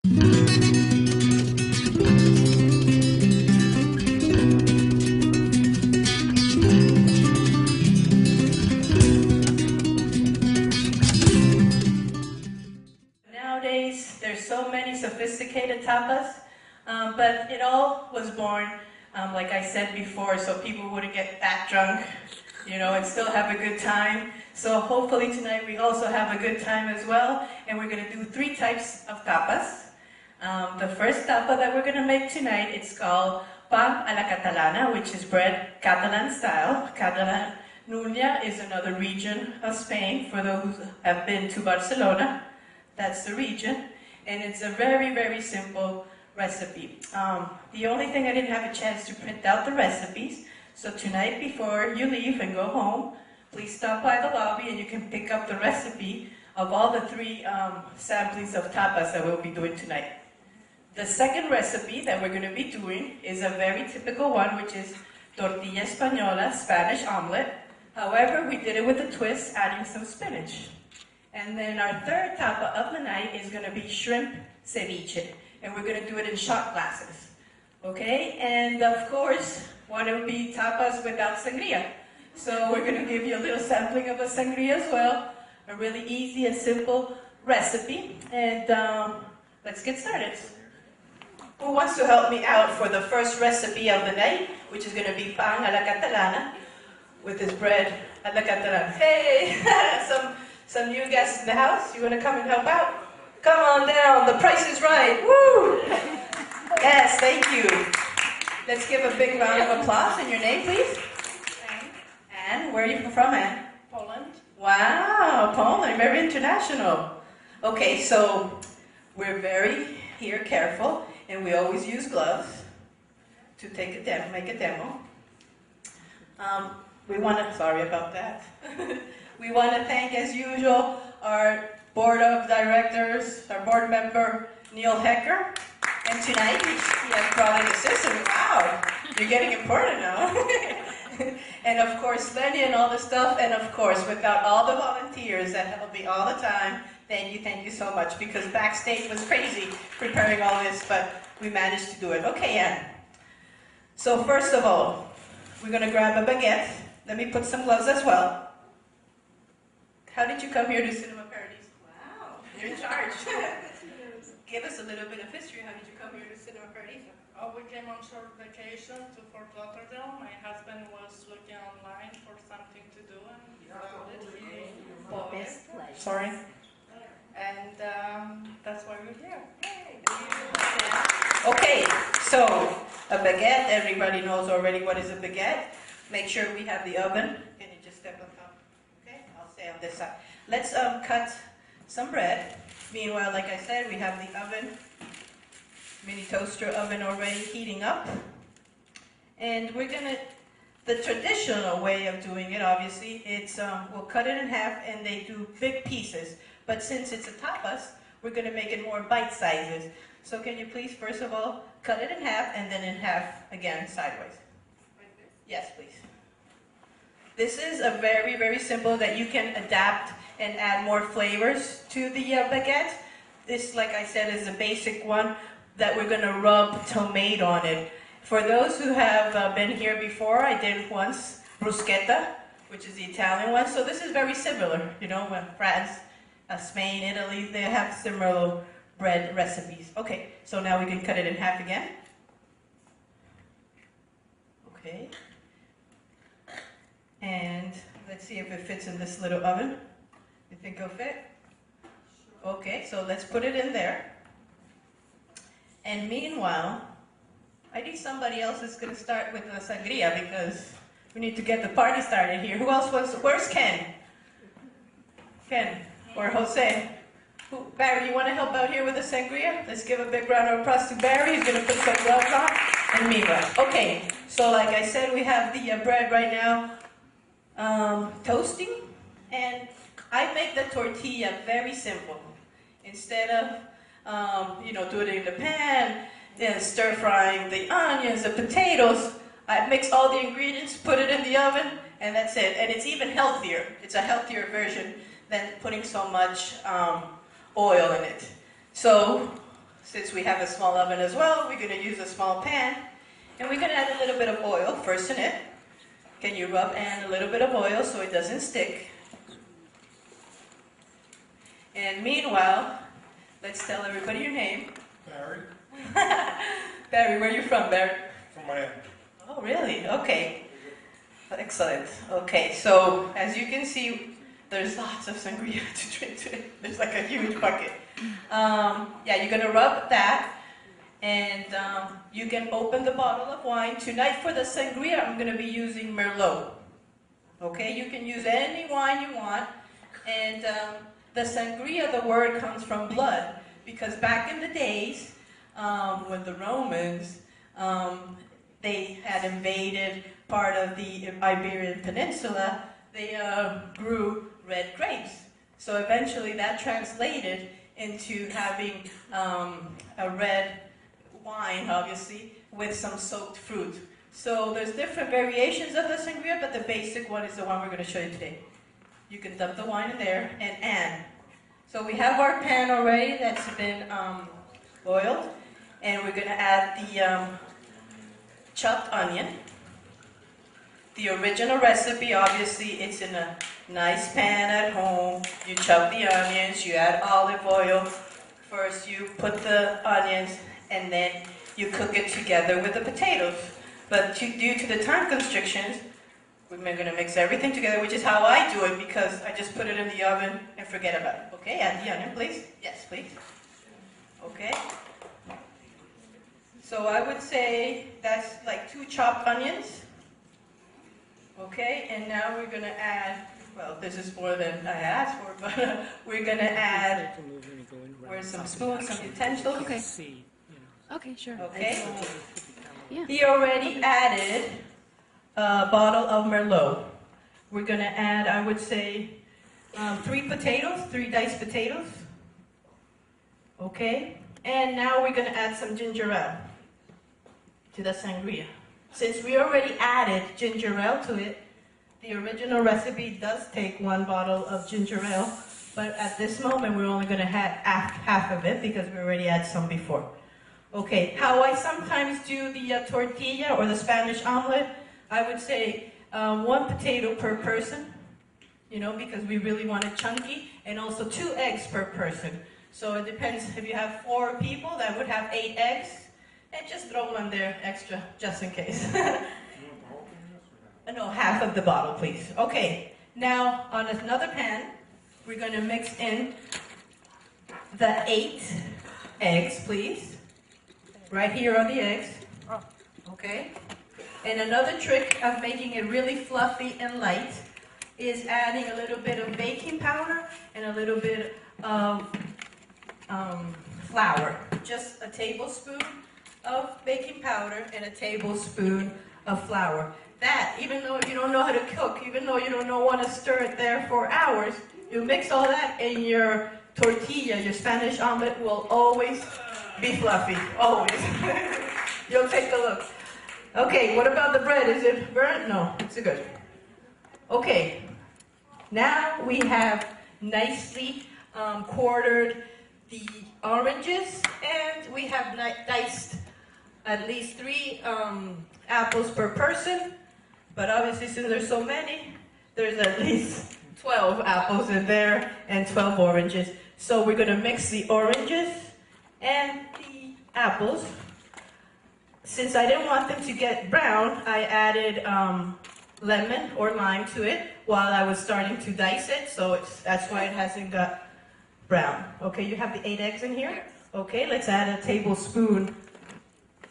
Nowadays, there's so many sophisticated tapas, but it all was born, like I said before, so people wouldn't get that drunk, and still have a good time. So hopefully tonight we also have a good time as well, and we're going to do 3 types of tapas. The first tapa that we're going to make tonight, it's called pan a la catalana, which is bread Catalan style. Catalunya is another region of Spain, for those who have been to Barcelona. That's the region, and it's a very, very simple recipe. The only thing I didn't have a chance to print out the recipes, so tonight before you leave and go home, please stop by the lobby and you can pick up the recipe of all the 3 samplings of tapas that we'll be doing tonight. The second recipe that we're going to be doing is a very typical one, which is tortilla española, Spanish omelet. However, we did it with a twist, adding some spinach. And then our third tapa of the night is going to be shrimp ceviche, and we're going to do it in shot glasses. Okay, and of course, one would be tapas without sangria. So we're going to give you a little sampling of a sangria as well, a really easy and simple recipe, and let's get started. Who wants to help me out for the first recipe of the night, which is going to be pan a la catalana, with this bread a la catalana. Hey, some new guests in the house. You want to come and help out? Come on down. The price is right. Woo! Yes, thank you. Let's give a big round of applause. And your name, please? Anne. Where are you from, Anne? Poland. Wow, Poland. Very international. Okay, so we're very careful, and we always use gloves to make a demo. Sorry about that. We want to thank, as usual, our board of directors, our board member, Neil Hecker. And tonight, he has brought in a assistant. Wow, you're getting important now. And of course, Lenny and all the stuff. And of course, without all the volunteers that help me all the time, thank you so much. Because backstage was crazy preparing all this, but we managed to do it. Okay, Anne. So first of all, we're going to grab a baguette. Let me put some gloves as well. How did you come here to Cinema Paradiso? Wow, you're in charge. Give us a little bit of history. How did you come here to Cinema Paradiso? Oh, we came on short vacation to Fort Lauderdale. My husband was looking online for something to do, and he found it. Sorry. And that's why we're here. Yay. Okay, so a baguette. Everybody knows already what is a baguette. Make sure we have the oven. Can you just step on top? Okay, I'll stay on this side. Let's cut some bread. Meanwhile, like I said, we have the oven, mini toaster oven already heating up. And we're gonna, the traditional way of doing it, obviously, it's, we'll cut it in half and they do big pieces. But since it's a tapas, we're gonna make it more bite sizes. So can you please, first of all, cut it in half and then in half again, sideways. Yes, please. This is a very, very simple that you can adapt and add more flavors to the baguette. This, like I said, is a basic one that we're going to rub tomato on it. For those who have been here before, I did once bruschetta, which is the Italian one. So this is very similar, when France, Spain, Italy, they have similar bread recipes. Okay, so now we can cut it in half again. Okay. And let's see if it fits in this little oven. You think it'll fit? Okay, so let's put it in there. And meanwhile, I think somebody else is going to start with the sangria because we need to get the party started here. Who else wants? Where's Ken? Ken or Jose? Barry, you want to help out here with the sangria? Let's give a big round of applause to Barry. He's going to put some gloves on. And meanwhile, okay. So like I said, we have the bread right now toasting, and I make the tortilla very simple. Instead of doing it in the pan, then stir frying the onions, the potatoes, I mix all the ingredients, put it in the oven, and that's it. And it's even healthier. It's a healthier version than putting so much oil in it. So since we have a small oven as well, we're going to use a small pan. And we're going to add a little bit of oil first in it. Can you rub in a little bit of oil so it doesn't stick? And meanwhile, let's tell everybody your name. Barry. Barry, where are you from, Barry? From Miami. Oh, really? Okay. Excellent. Okay, so as you can see, there's lots of sangria to drink today. There's like a huge bucket. Yeah, you're going to rub that, and you can open the bottle of wine. Tonight for the sangria, I'm going to be using Merlot. Okay, you can use any wine you want, and the sangria, the word comes from blood, because back in the days, when the Romans, they had invaded part of the Iberian Peninsula, they grew red grapes. So eventually that translated into having a red wine, obviously, with some soaked fruit. So there's different variations of the sangria, but the basic one is the one we're going to show you today. You can dump the wine in there and add. So we have our pan already that's been boiled, and we're going to add the chopped onion. The original recipe, obviously, it's in a nice pan at home. You chop the onions, you add olive oil. First you put the onions, and then you cook it together with the potatoes. But due to the time constrictions, we're going to mix everything together, which is how I do it, because I just put it in the oven and forget about it. Okay, add the onion, please. Yes, please. Okay. So I would say that's like 2 chopped onions. Okay, and now we're going to add, well, this is more than I asked for, but we're going to add, where's some spoons, some utensils? Okay. Okay, sure. Okay. Yeah. He already added a bottle of Merlot. We're going to add, I would say, 3 potatoes, 3 diced potatoes. Okay, and now we're going to add some ginger ale to the sangria. Since we already added ginger ale to it, the original recipe does take 1 bottle of ginger ale, but at this moment we're only going to have half of it because we already had some before. Okay, how I sometimes do the tortilla or the Spanish omelet, I would say 1 potato per person, you know, because we really want it chunky, and also 2 eggs per person. So it depends, if you have 4 people, that would have 8 eggs. And just throw 1 there extra, just in case. No, half of the bottle, please. Okay, now on another pan, we're going to mix in the 8 eggs, please. Right here are the eggs. Okay. And another trick of making it really fluffy and light is adding a little bit of baking powder and a little bit of flour. Just a tablespoon of baking powder and a tablespoon of flour. That, even though you don't know how to cook, even though you don't want to stir it there for hours, you mix all that in your tortilla, your Spanish omelet will always be fluffy, always. You'll take a look. Okay, what about the bread? Is it burnt? No, it's good. Okay, now we have nicely quartered the oranges, and we have diced at least 3 apples per person, but obviously since there's so many, there's at least 12 apples in there and 12 oranges. So we're going to mix the oranges and the apples. Since I didn't want them to get brown, I added lemon or lime to it while I was starting to dice it, so that's why it hasn't got brown. Okay, you have the 8 eggs in here? Okay, let's add a tablespoon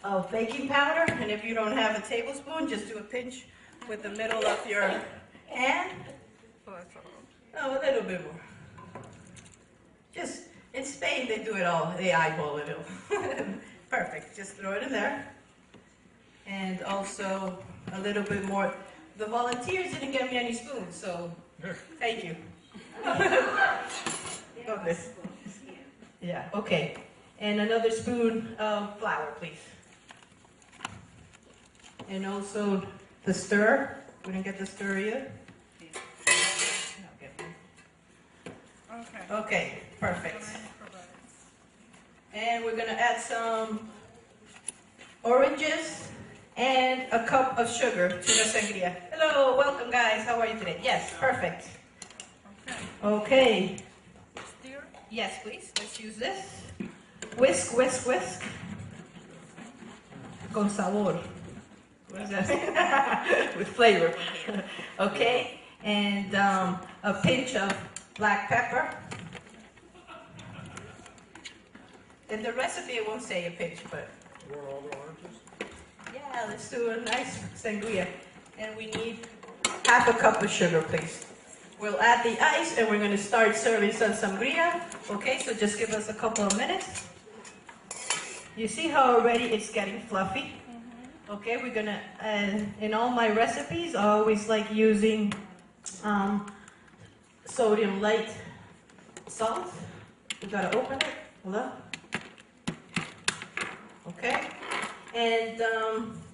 of baking powder, and if you don't have a tablespoon, just do a pinch with the middle of your hand. Oh, a little bit more. Just, in Spain they do it all, they eyeball it all. Perfect, just throw it in there. And also a little bit more. The volunteers didn't get me any spoons, so thank you. Got this. Yeah, okay. And another spoon of flour, please. And also the stir. We didn't get the stir either. Okay. Okay, perfect. And we're gonna add some oranges and a cup of sugar to the sangria. Hello, welcome guys. How are you today? Yes, perfect. Okay. Stir. Yes, please. Let's use this. Whisk, whisk, whisk. Con sabor. What does that mean? With flavor. Okay. And a pinch of black pepper. In the recipe, it won't say a pinch, but. Want all the oranges? Yeah, let's do a nice sangria. And we need half a cup of sugar, please. We'll add the ice and we're going to start serving some sangria. Okay, so just give us a couple of minutes. You see how already it's getting fluffy? Okay, we're going to, in all my recipes, I always like using sodium light salt. We got to open it. Hold up. Okay. And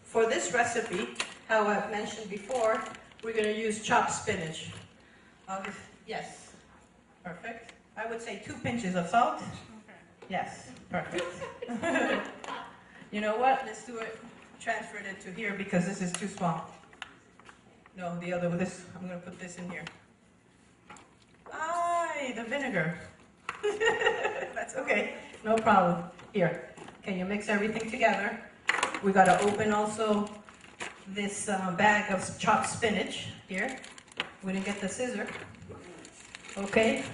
for this recipe, how I've mentioned before, we're going to use chopped spinach. Yes, perfect. I would say 2 pinches of salt. Okay. Yes, perfect. You know what? Let's do it. Transfer it to here because this is too small. No, the other with this. I'm going to put this in here. Aye, the vinegar. That's okay. No problem. Here. Can you mix everything together? We got to open also this bag of chopped spinach here. We didn't get the scissor. Okay.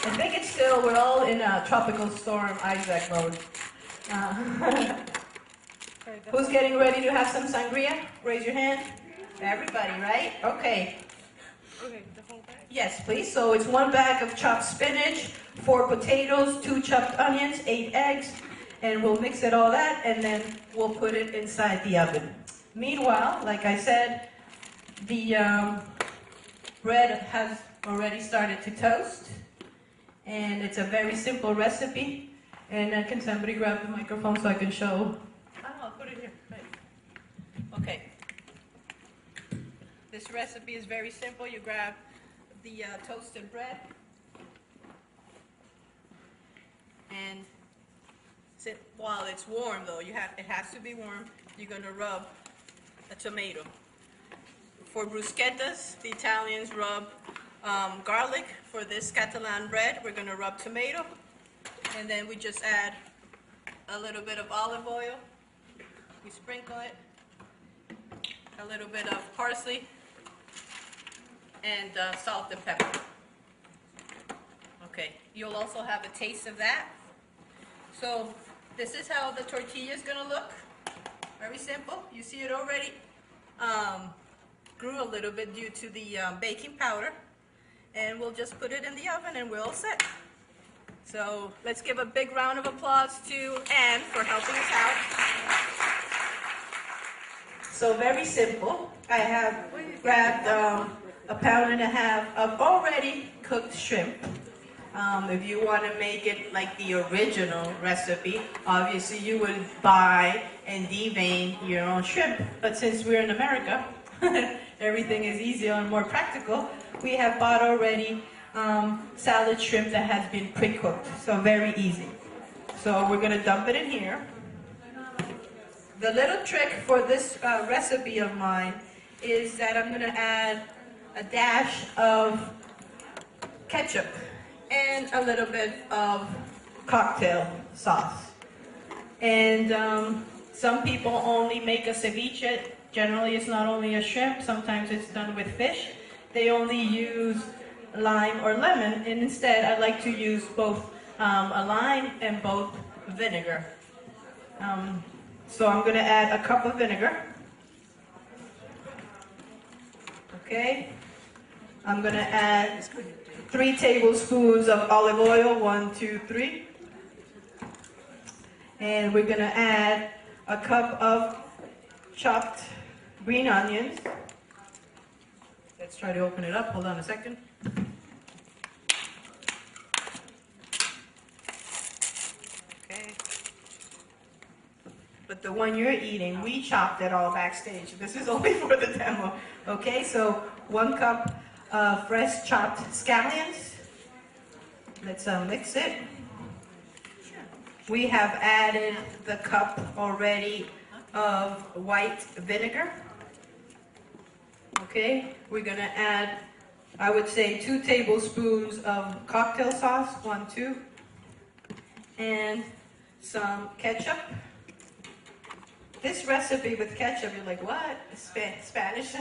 I think it's still, we're all in a tropical storm Isaac mode. Who's getting ready to have some sangria? Raise your hand. Everybody, right? Okay. Okay, the whole bag? Yes, please. So it's 1 bag of chopped spinach, 4 potatoes, 2 chopped onions, 8 eggs, and we'll mix it all that, and then we'll put it inside the oven. Meanwhile, like I said, the bread has already started to toast, and it's a very simple recipe. And can somebody grab the microphone so I can show? Oh, I'll put it here. Right. Okay. This recipe is very simple. You grab the toasted bread, and while it's warm, though, it has to be warm. You're going to rub a tomato. For bruschettas, the Italians rub garlic. For this Catalan bread, we're going to rub tomato. And then we just add a little bit of olive oil. We sprinkle it. A little bit of parsley. And salt and pepper. Okay, you'll also have a taste of that. So this is how the tortilla is going to look. Very simple. You see it already grew a little bit due to the baking powder. And we'll just put it in the oven and we're all set. So let's give a big round of applause to Anne for helping us out. So very simple. I have grabbed 1.5 pounds of already cooked shrimp. If you want to make it like the original recipe, obviously you would buy and devein your own shrimp. But since we're in America, everything is easier and more practical. We have bought already salad shrimp that has been pre-cooked, so very easy. So we're going to dump it in here. The little trick for this recipe of mine is that I'm going to add a dash of ketchup and a little bit of cocktail sauce. And some people only make a ceviche. Generally, it's not only a shrimp. Sometimes it's done with fish. They only use lime or lemon, and instead I like to use both a lime and both vinegar. So I'm going to add a cup of vinegar. Okay. I'm going to add 3 tablespoons of olive oil, 1, 2, 3. And we're going to add a cup of chopped green onions. Let's try to open it up. Hold on a second. Okay. But the one you're eating, we chopped it all backstage. This is only for the demo. Okay, so 1 cup of fresh chopped scallions. Let's mix it. we have added the cup already of white vinegar. Okay, we're gonna add, I would say, 2 tablespoons of cocktail sauce, 1, 2, and some ketchup. This recipe with ketchup, you're like, what? Spanish?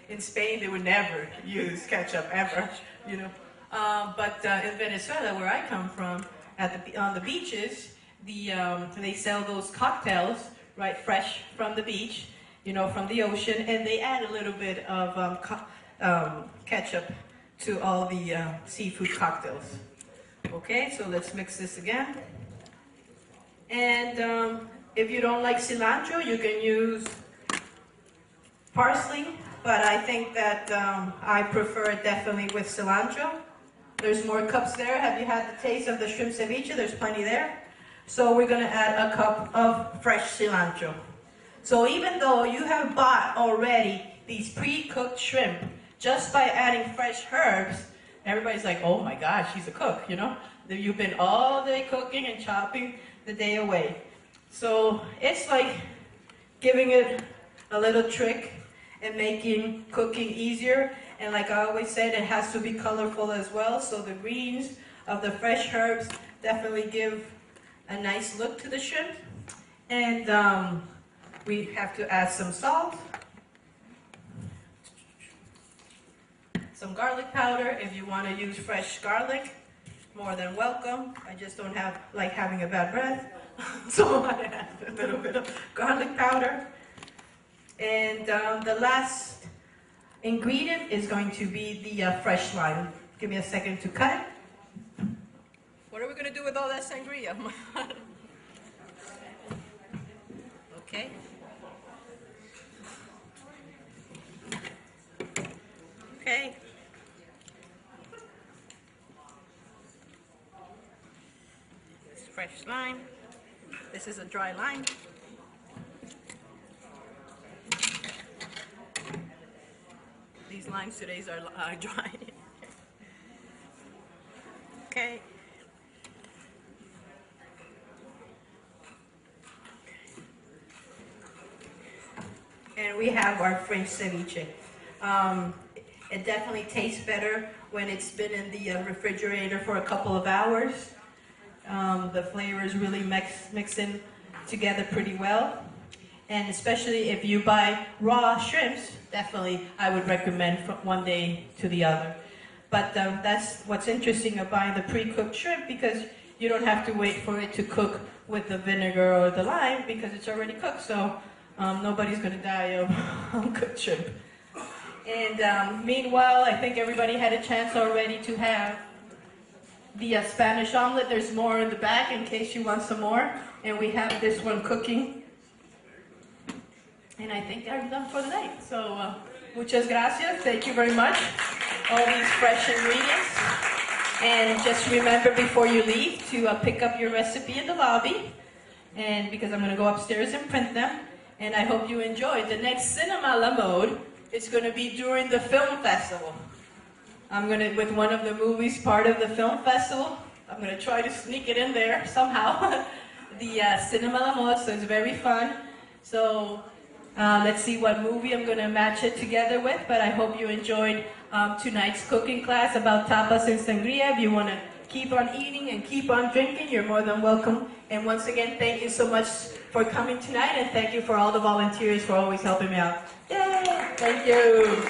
In Spain, they would never use ketchup, ever, you know. But in Venezuela, where I come from, on the beaches, they sell those cocktails, right, fresh from the beach, you know, from the ocean, and they add a little bit of ketchup to all the seafood cocktails. Okay, so let's mix this again. And if you don't like cilantro, you can use parsley, but I think that I prefer it definitely with cilantro. There's more cups there. Have you had the taste of the shrimp ceviche? There's plenty there. So we're going to add a cup of fresh cilantro. So even though you have bought already these pre-cooked shrimp, just by adding fresh herbs, everybody's like, oh my gosh, she's a cook, you know? You've been all day cooking and chopping the day away. So it's like giving it a little trick and making cooking easier. And like I always said, it has to be colorful as well. So the greens of the fresh herbs definitely give a nice look to the shrimp. And we have to add some salt, some garlic powder. If you want to use fresh garlic, more than welcome. I just don't like having a bad breath. So I add a little bit of garlic powder. And the last ingredient is going to be the fresh lime. Give me a second to cut it. What are we going to do with all that sangria? Okay. Okay. This is fresh lime. This is a dry lime. These limes today are dry. Okay. And we have our French ceviche. It definitely tastes better when it's been in the refrigerator for a couple of hours. The flavors really mix in together pretty well. And especially if you buy raw shrimps, definitely I would recommend from one day to the other. But that's what's interesting about buying the pre-cooked shrimp, because you don't have to wait for it to cook with the vinegar or the lime, because it's already cooked. So nobody's going to die of uncooked shrimp. And meanwhile, I think everybody had a chance already to have the Spanish omelet. There's more in the back in case you want some more. And we have this one cooking. And I think I'm done for the night. So, muchas gracias. Thank you very much. All these fresh ingredients. And just remember before you leave to pick up your recipe in the lobby. And because I'm going to go upstairs and print them. And I hope you enjoyed. The next Cinema La Mode is going to be during the film festival. I'm going to, with one of the movies, part of the film festival, I'm going to try to sneak it in there somehow. The Cinema La Mode, so it's very fun. So let's see what movie I'm going to match it together with, but I hope you enjoyed tonight's cooking class about tapas and sangria. If you want to keep on eating and keep on drinking, you're more than welcome. And once again, thank you so much for coming tonight, and thank you for all the volunteers for always helping me out. Yay! Thank you.